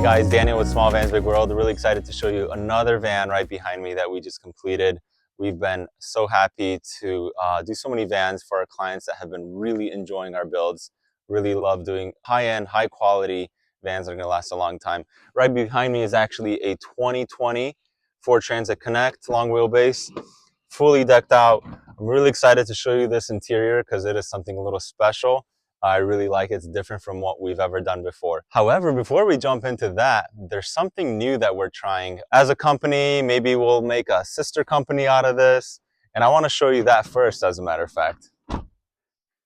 guys, Daniel with Small Vans Big World. Really excited to show you another van right behind me that we just completed. We've been so happy to do so many vans for our clients that have been really enjoying our builds. Really love doing high-end, high-quality vans that are going to last a long time. Right behind me is actually a 2020 Ford Transit Connect long wheelbase, fully decked out. I'm really excited to show you this interior because it is something a little special. I really like it. It's different from what we've ever done before. However, before we jump into that, there's something new that we're trying. As a company, maybe we'll make a sister company out of this. And I want to show you that first, as a matter of fact.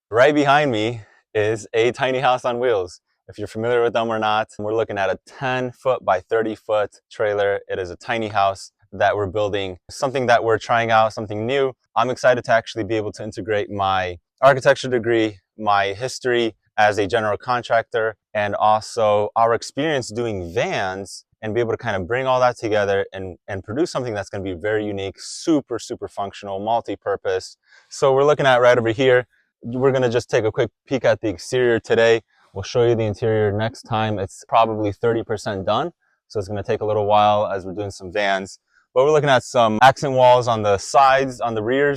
Right behind me is a tiny house on wheels. If you're familiar with them or not, we're looking at a 10-foot by 30-foot trailer. It is a tiny house that we're building, something that we're trying out, something new. I'm excited to actually be able to integrate my architecture degree, my history as a general contractor, and also our experience doing vans, and be able to kind of bring all that together and produce something that's going to be very unique, super functional, multi-purpose. So we're looking at right over here. We're going to just take a quick peek at the exterior today. We'll show you the interior next time. It's probably 30% done, so it's going to take a little while as we're doing some vans. But we're looking at some accent walls on the sides, on the rear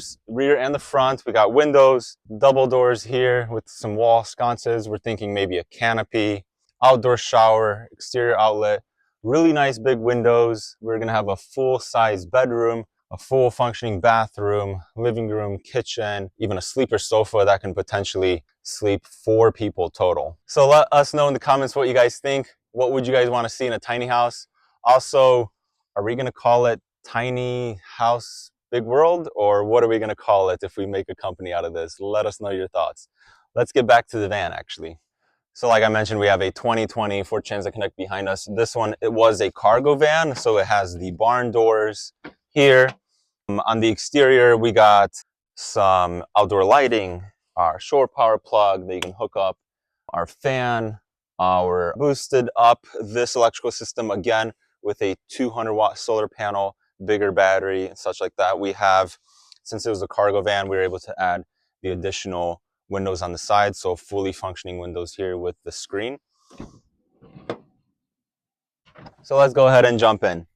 and the front. We got windows, double doors here with some wall sconces. We're thinking maybe a canopy, outdoor shower, exterior outlet, really nice big windows. We're going to have a full-size bedroom, a full functioning bathroom, living room, kitchen, even a sleeper sofa that can potentially sleep 4 people total. So let us know in the comments what you guys think. What would you guys want to see in a tiny house? Also, are we going to call it Tiny House Big World, or what are we going to call it if we make a company out of this? Let us know your thoughts. Let's get back to the van actually. So like I mentioned, we have a 2020 Ford Transit Connect behind us. This one, it was a cargo van, so it has the barn doors here. On the exterior, we got some outdoor lighting, our shore power plug that you can hook up, our fan, our boosted up this electrical system again with a 200-watt solar panel, bigger battery and such like that. We have, since it was a cargo van, we were able to add the additional windows on the side, so fully functioning windows here with the screen. So let's go ahead and jump in.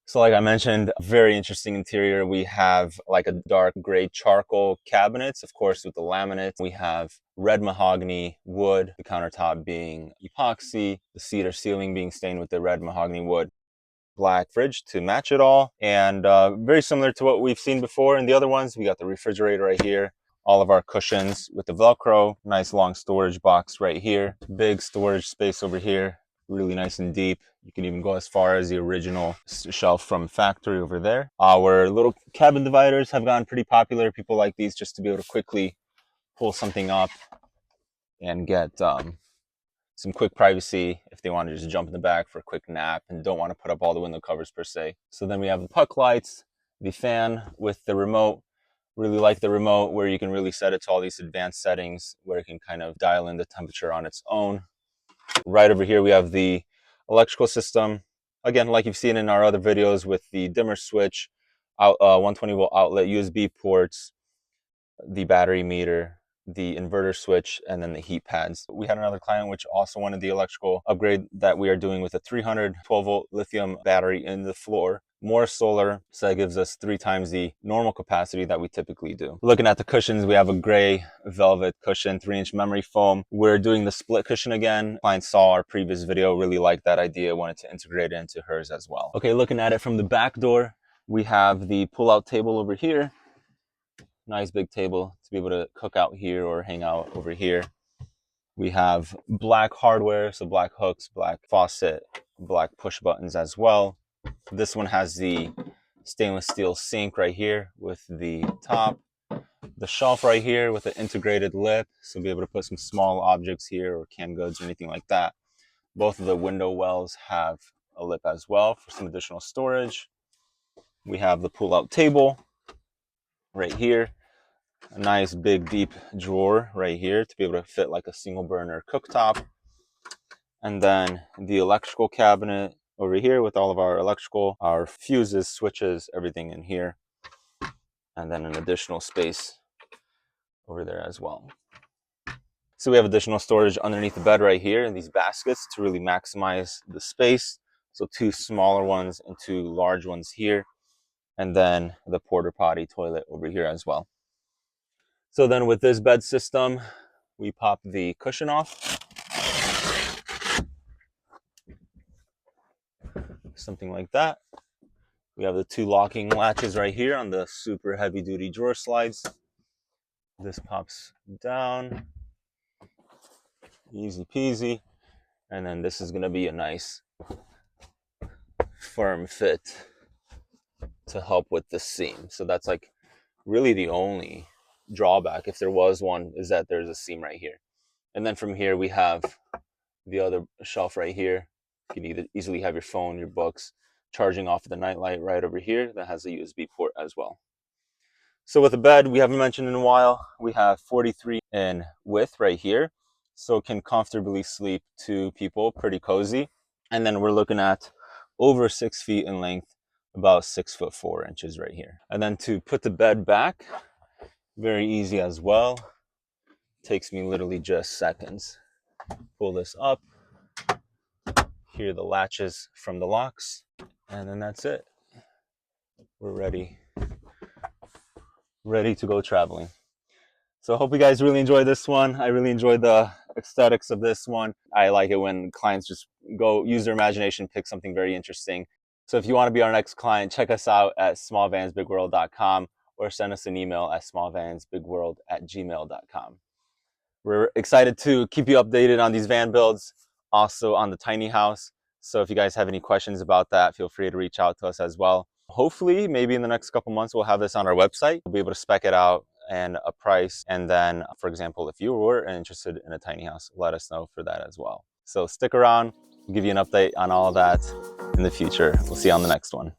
So like I mentioned, very interesting interior. We have like a dark gray charcoal cabinets, of course, with the laminate. We have red mahogany wood, the countertop being epoxy, the cedar ceiling being stained with the red mahogany wood. Black fridge to match it all, and very similar to what we've seen before in the other ones. We got the refrigerator right here, all of our cushions with the Velcro, nice long storage box right here, big storage space over here, really nice and deep. You can even go as far as the original shelf from factory over there. Our little cabin dividers have gotten pretty popular. People like these just to be able to quickly pull something up and get some quick privacy if they want to just jump in the back for a quick nap and don't want to put up all the window covers per se. So then we have the puck lights, the fan with the remote. Really like the remote where you can really set it to all these advanced settings where it can kind of dial in the temperature on its own. Right over here we have the electrical system. Again, like you've seen in our other videos with the dimmer switch, 120 volt outlet, USB ports, the battery meter, the inverter switch, and then the heat pads. We had another client which also wanted the electrical upgrade that we are doing with a 312 volt lithium battery in the floor. More solar, so that gives us 3 times the normal capacity that we typically do. Looking at the cushions, we have a gray velvet cushion, 3-inch memory foam. We're doing the split cushion again. Client saw our previous video, really liked that idea, wanted to integrate it into hers as well. Okay, looking at it from the back door, we have the pull-out table over here. Nice big table to be able to cook out here or hang out over here. We have black hardware, so black hooks, black faucet, black push buttons as well. This one has the stainless steel sink right here with the top. The shelf right here with an integrated lip, so be able to put some small objects here or canned goods or anything like that. Both of the window wells have a lip as well for some additional storage. We have the pull-out table right here. A nice big deep drawer right here to be able to fit like a single burner cooktop. And then the electrical cabinet over here with all of our electrical, our fuses, switches, everything in here. And then an additional space over there as well. So we have additional storage underneath the bed right here in these baskets to really maximize the space. So 2 smaller ones and 2 large ones here, and then the porta potty toilet over here as well. So then with this bed system, we pop the cushion off, something like that. We have the 2 locking latches right here on the super heavy duty drawer slides. This pops down, easy peasy. And then this is gonna be a nice firm fit to help with the seam. So that's like really the only drawback, if there was one, is that there's a seam right here. And then from here we have the other shelf right here. You can either easily have your phone, your books, charging off of the nightlight right over here that has a USB port as well. So with the bed, we haven't mentioned in a while, we have 43 in width right here. So it can comfortably sleep 2 people, pretty cozy. And then we're looking at over 6 feet in length, about 6'4" right here. And then to put the bed back, very easy as well. Takes me literally just seconds. Pull this up. Here are the latches from the locks. And then that's it. We're ready to go traveling. So I hope you guys really enjoyed this one. I really enjoyed the aesthetics of this one. I like it when clients just go use their imagination, pick something very interesting. So if you want to be our next client, check us out at smallvansbigworld.com or send us an email at smallvansbigworld@gmail.com. We're excited to keep you updated on these van builds, also on the tiny house. So if you guys have any questions about that, feel free to reach out to us as well. Hopefully, maybe in the next couple months, we'll have this on our website. We'll be able to spec it out and a price. And then, for example, if you were interested in a tiny house, let us know for that as well. So stick around. We'll give you an update on all of that in the future. We'll see you on the next one.